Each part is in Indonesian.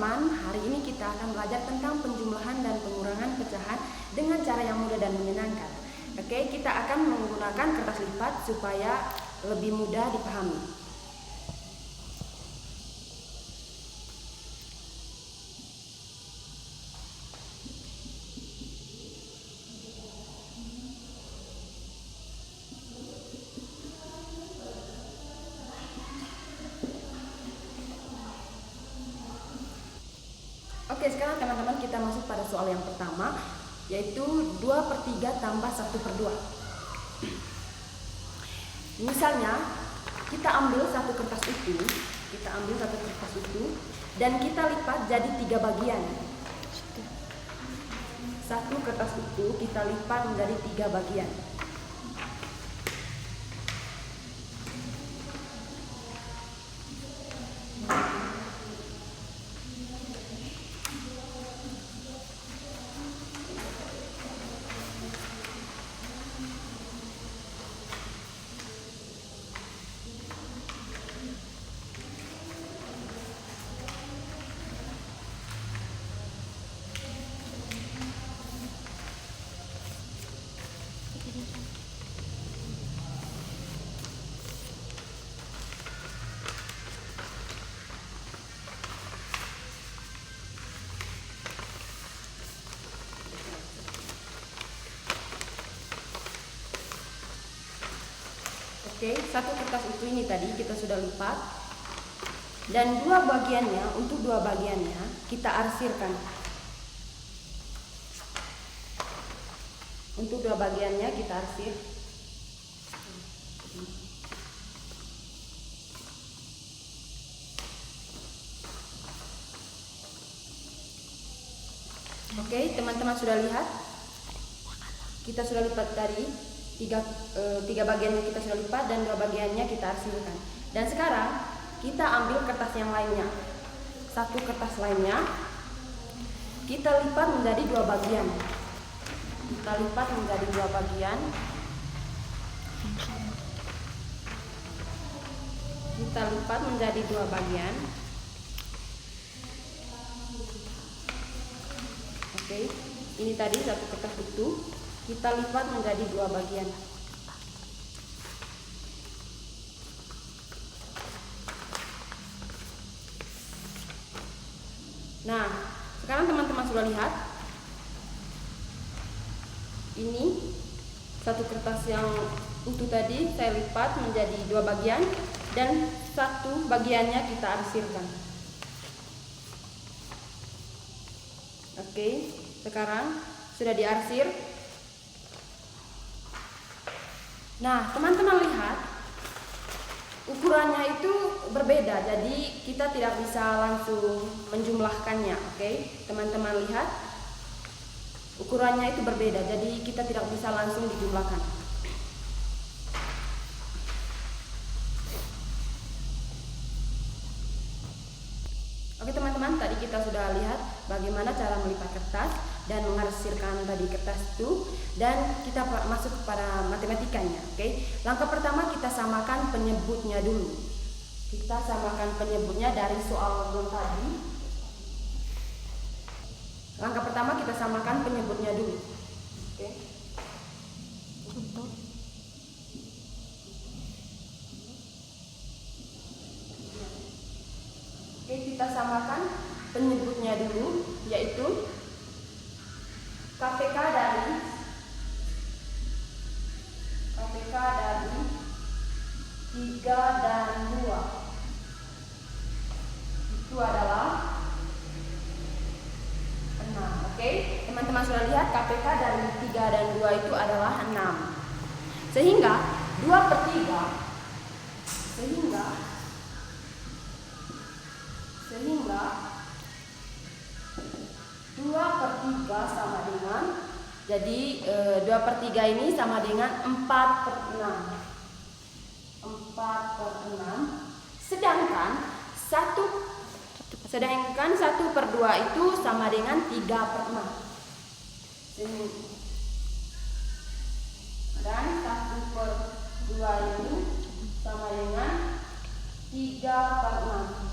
teman-teman, hari ini kita akan belajar tentang penjumlahan dan pengurangan pecahan dengan cara yang mudah dan menyenangkan. Oke, kita akan menggunakan kertas lipat supaya lebih mudah dipahami. Oke, sekarang teman-teman kita masuk pada soal yang pertama, yaitu 2/3 tambah 1/2. Misalnya, kita ambil satu kertas itu, dan kita lipat jadi 3 bagian. Satu kertas itu kita lipat menjadi 3 bagian. Oke, satu kertas itu ini tadi kita sudah lipat, dan untuk dua bagiannya kita arsirkan. Untuk dua bagiannya kita arsir. Oke, teman-teman sudah lihat? Kita sudah lipat tadi. Tiga bagiannya kita sudah lipat dan 2 bagiannya kita arsirkan. Dan sekarang kita ambil kertas yang lainnya. Satu kertas lainnya kita lipat menjadi 2 bagian. Kita lipat menjadi 2 bagian. Kita lipat menjadi 2 bagian. Oke, ini tadi satu kertas itu kita lipat menjadi 2 bagian. Nah, sekarang teman-teman sudah lihat. Ini satu kertas yang utuh tadi saya lipat menjadi 2 bagian dan satu bagiannya kita arsirkan. Oke, sekarang sudah diarsir. Nah, teman-teman lihat, ukurannya itu berbeda, jadi kita tidak bisa langsung menjumlahkannya. Oke, teman-teman lihat, ukurannya itu berbeda, jadi kita tidak bisa langsung dijumlahkan. Oke teman-teman, tadi kita sudah lihat bagaimana cara melipat kertas dan mengarsirkan tadi kertas itu, dan kita masuk kepada matematikanya. Oke, langkah pertama kita samakan penyebutnya dulu. Kita samakan penyebutnya dari soal yang tadi. Langkah pertama kita samakan penyebutnya dulu. Oke. Oke, kita samakan penyebutnya dulu, yaitu KPK dari 3 dan 2 itu adalah 6. Oke, teman-teman sudah lihat KPK dari 3 dan 2 itu adalah 6. Sehingga 2/3 sama dengan, jadi 2/3 ini sama dengan 4/6. 4/6. Sedangkan 1/2 itu sama dengan 3/6. Dan 1/2 ini sama dengan 3/6.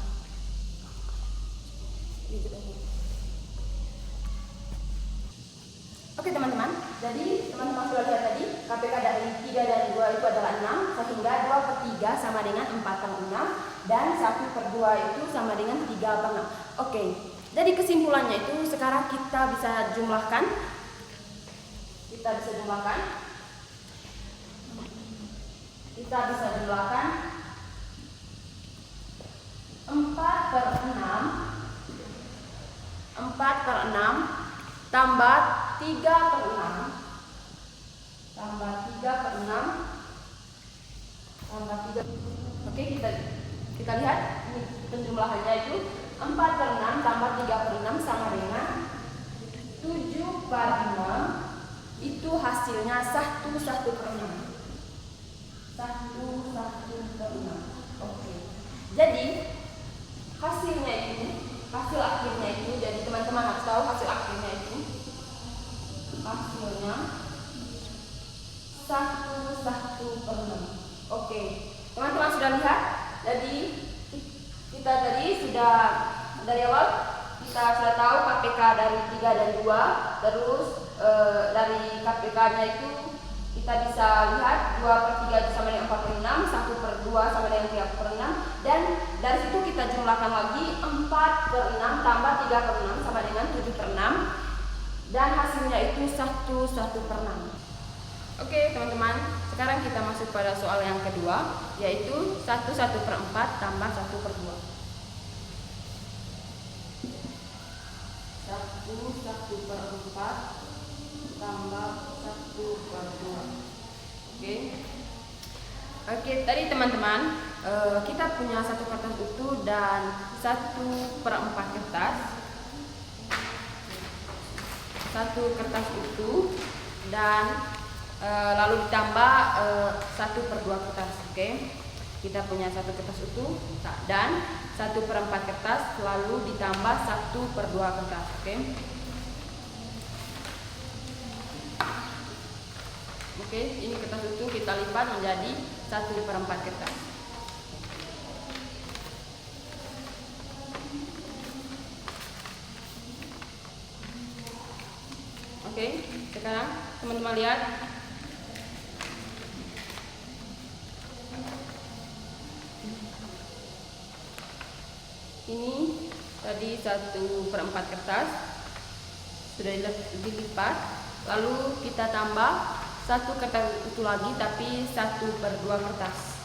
jadi teman-teman sudah lihat tadi KPK dari 3 dan 2 itu adalah 6, sehingga 2/3 sama dengan 4/6 dan 1/2 itu sama dengan 3/6. Oke, jadi kesimpulannya itu sekarang kita bisa jumlahkan. Kita bisa jumlahkan 4/6 tambah 3/6 tambah 3/6 tambah 3. Oke, kita lihat ini penjumlahannya itu 4/6 tambah 3/6 sama dengan 7/6. Itu hasilnya 1/6. Oke. Jadi hasilnya itu, hasil akhirnya itu, jadi teman-teman harus tahu hasil akhirnya itu hasilnya 1/6. Oke, teman-teman sudah lihat. Jadi kita tadi sudah dari awal kita sudah tahu KPK dari 3 dan 2. Terus dari KPK-nya itu kita bisa lihat 2/3 itu sama dengan 4/6, 1/2 sama dengan 3/6, dan dari situ kita jumlahkan lagi 4/6 tambah 3/6 sama dengan 7/6, dan hasilnya itu 1/6. Oke teman-teman, sekarang kita masuk pada soal yang kedua, yaitu 1/4 tambah 1/2. 1/4 tambah 1/2. Oke, tadi teman-teman kita punya satu kertas utuh dan 1/4 kertas. Satu kertas utuh dan lalu ditambah 1/2 kertas. Oke, kita punya satu kertas utuh dan 1/4 kertas lalu ditambah 1/2 kertas. Oke, ini kertas utuh kita lipat menjadi 1/4 kertas. Oke, sekarang teman-teman lihat. Ini tadi 1/4 kertas sudah dilipat, lalu kita tambah satu kertas utuh lagi tapi 1/2 kertas.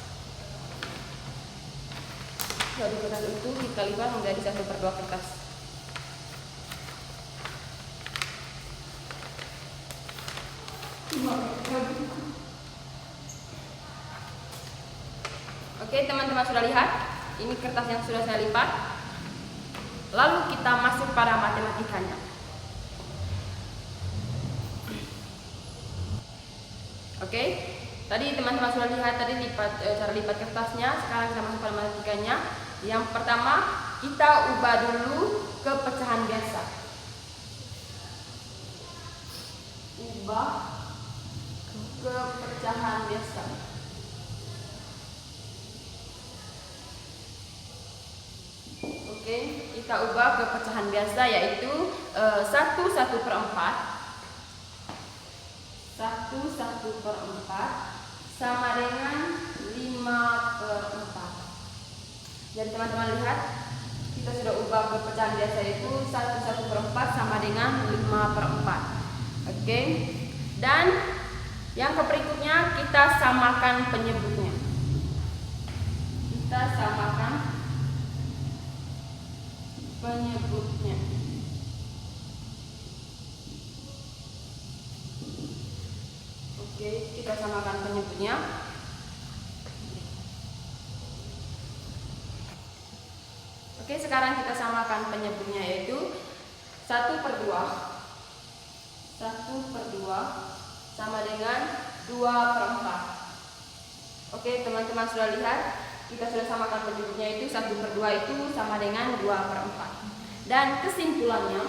Satu kertas utuh kita lipat menjadi 1/2 kertas. Oke teman-teman sudah lihat, ini kertas yang sudah saya lipat. Lalu kita masuk pada matematikanya. Oke, tadi teman-teman sudah lihat tadi cara lipat kertasnya. Sekarang kita masuk pada matematikanya. Yang pertama kita ubah dulu ke pecahan biasa. Ubah ke pecahan biasa. Oke, kita ubah ke pecahan biasa, yaitu 1/4 sama dengan 5/4. Jadi teman-teman lihat, kita sudah ubah ke pecahan biasa itu 1/4 sama dengan 5/4. Oke, dan yang berikutnya kita samakan penyebutnya. Kita samakan penyebutnya. Oke, kita samakan penyebutnya. Oke, sekarang kita samakan penyebutnya, yaitu 1/2 sama dengan 2/4. Oke, teman-teman sudah lihat, kita sudah samakan penyebutnya, itu 1/2 itu sama dengan 2/4. Dan kesimpulannya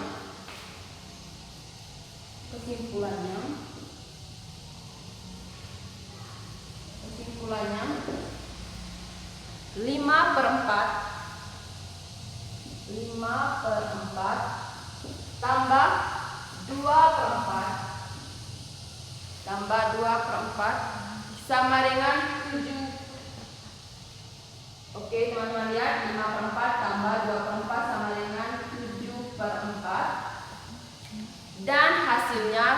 5/4 tambah 2/4 tambah 2/4 sama dengan 7. Oke teman-teman lihat, 5/4 tambah 2/4 sama dengan 7/4. Dan hasilnya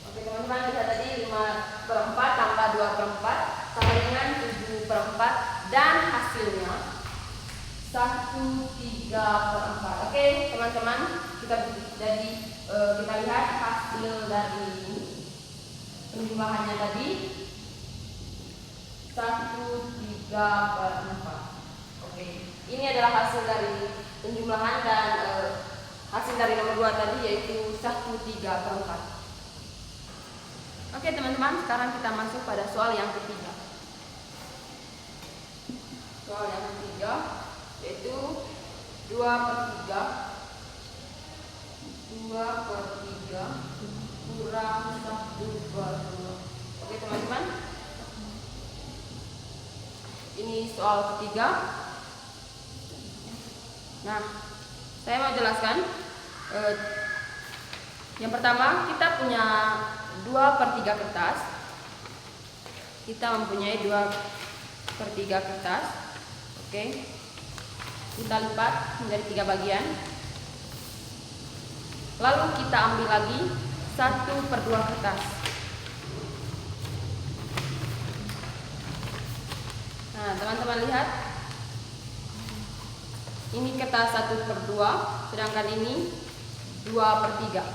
oke teman-teman lihat tadi 5/4 tambah 2/4 sama dengan 7/4 dan hasilnya 1/3/4. Oke teman-teman, kita lihat hasil dari penjumlahannya tadi 1/3/4. Oke, ini adalah hasil dari penjumlahan dan hasil dari nomor 2 tadi yaitu 1/3/4. Oke teman-teman, sekarang kita masuk pada soal yang ketiga. Soal yang ketiga yaitu 2/3 kurang 1/2. Oke teman-teman, ini soal ketiga. Nah, saya mau jelaskan. Yang pertama, kita punya 2/3 kertas. Kita mempunyai 2/3 kertas. Oke, kita lipat menjadi 3 bagian. Lalu kita ambil lagi 1/2 kertas. Nah, teman-teman lihat, ini kertas 1/2, sedangkan ini 2/3.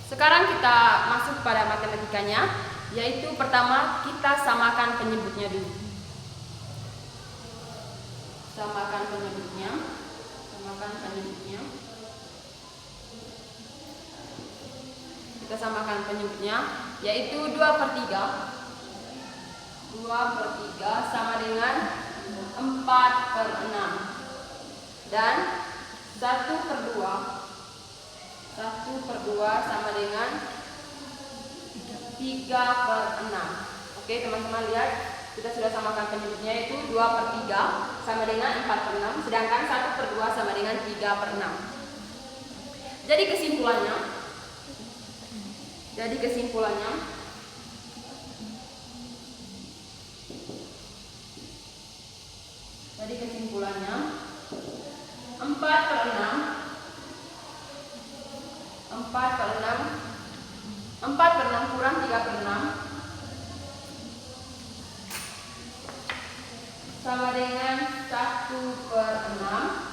Sekarang kita masuk pada matematikanya, yaitu pertama kita samakan penyebutnya dulu. Samakan penyebutnya. Kita samakan penyebutnya, yaitu 2/3 sama dengan 4/6 dan 1/2 sama dengan 3/6. Oke teman-teman lihat, kita sudah samakan penyebutnya, yaitu 2/3 sama dengan 4/6, sedangkan 1/2 sama dengan 3/6. Jadi kesimpulannya Jadi kesimpulannya 4/6 kurang 3/6 sama dengan 1/6.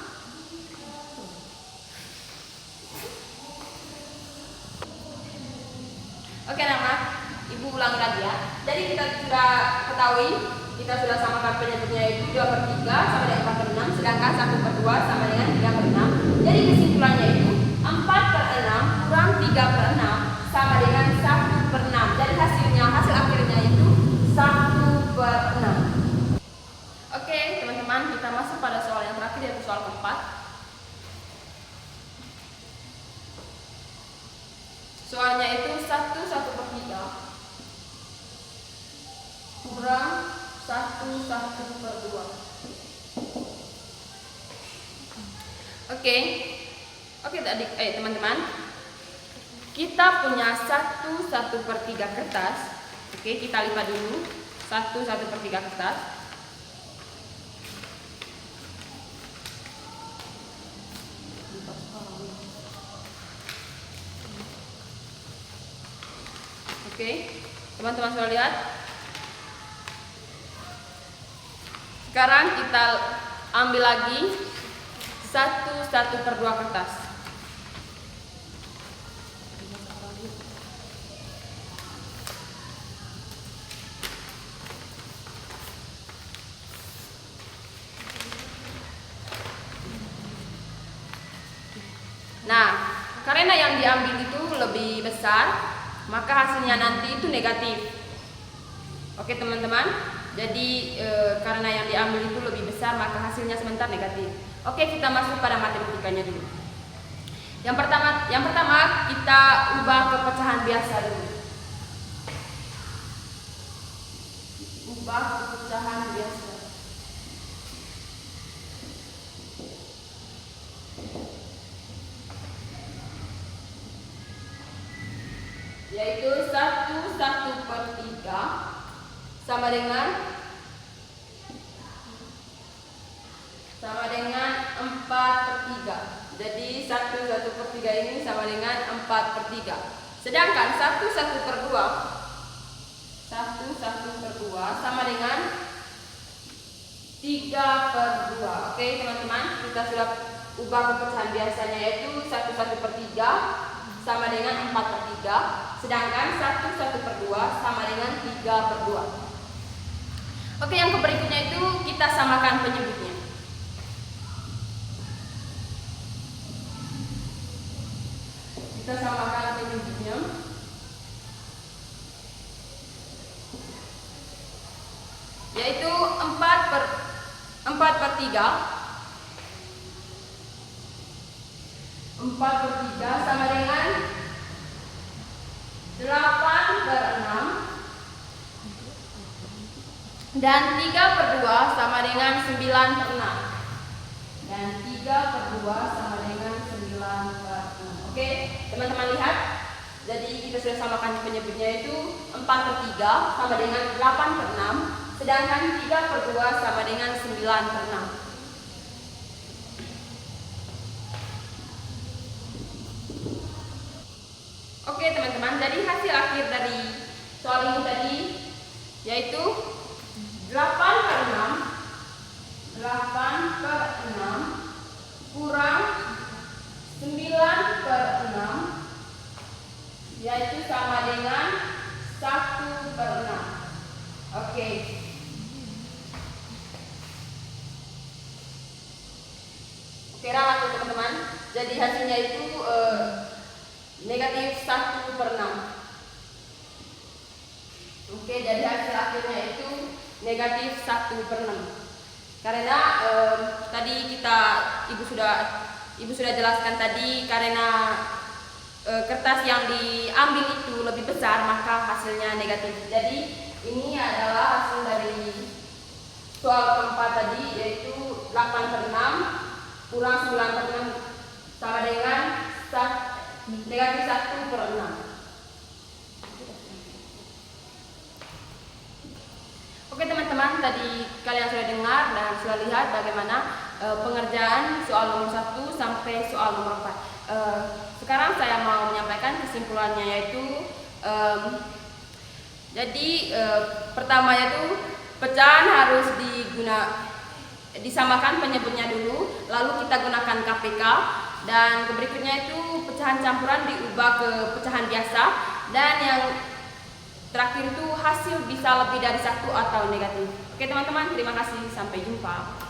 Oke anak-anak, ibu ulangi lagi ya. Jadi kita sudah ketahui, kita sudah samakan penyebutnya yaitu 2/3 sama dengan 4/6, sedangkan 1/2 sama dengan 3/6. Jadi kesimpulannya itu 4/6 kurang 3/6 sama dengan 1/6. Jadi hasil akhirnya itu 1/6. Oke teman-teman, kita masuk pada soal yang terakhir, yaitu soal keempat. Soalnya itu 1/3 kurang 1/2. Oke teman-teman, kita punya 1/3 kertas. Oke, kita lipat dulu 1/3 kertas. Oke, teman-teman sudah lihat. Sekarang kita ambil lagi 1/2 kertas. Nah, karena yang diambil itu lebih besar, maka hasilnya nanti itu negatif. Oke teman-teman, jadi karena yang diambil itu lebih besar, maka hasilnya sebentar negatif. Oke, kita masuk pada matematikanya dulu. Yang pertama kita ubah ke pecahan biasa dulu. ubah ke pecahan biasa. Yaitu 1/3 sama dengan 4/3. Jadi 1/3 ini sama dengan 4/3. Sedangkan 1/2 sama dengan 3/2. Oke teman-teman, kita sudah ubah ke pecahan biasanya, yaitu 1/3 sama dengan 4/3, sedangkan 1/2 sama dengan 3/2. Oke, yang berikutnya itu kita samakan penyebutnya. Kita samakan penyebutnya. Yaitu 4/3 sama dengan 8/6 dan 3/2 sama dengan 9/6. Dan 3/2 sama dengan 9/6. Oke, teman-teman lihat. Jadi kita sudah samakan penyebutnya, itu 4/3 sama dengan 8/6, sedangkan 3/2 sama dengan 9/6. Oke teman-teman, jadi hasil akhir dari soal ini tadi yaitu 8/6 kurang 9/6 yaitu sama dengan 1/6. Oke. Oke, ralat ya teman-teman. Jadi hasilnya itu negatif 1/6. Oke, jadi hasil akhirnya itu negatif 1/6. Karena tadi ibu sudah jelaskan tadi, karena kertas yang diambil itu lebih besar, maka hasilnya negatif. Jadi ini adalah hasil dari soal keempat tadi, yaitu 8/6 kurang 9/6 sama dengan negatif 1/6. Oke teman-teman, tadi kalian sudah dengar dan sudah lihat bagaimana pengerjaan soal nomor 1 sampai soal nomor 4. Sekarang saya mau menyampaikan kesimpulannya, yaitu pertama yaitu pecahan harus disamakan penyebutnya dulu, lalu kita gunakan KPK, dan berikutnya itu pecahan campuran diubah ke pecahan biasa, dan yang terakhir itu hasil bisa lebih dari 1 atau negatif. Oke teman-teman, terima kasih, sampai jumpa.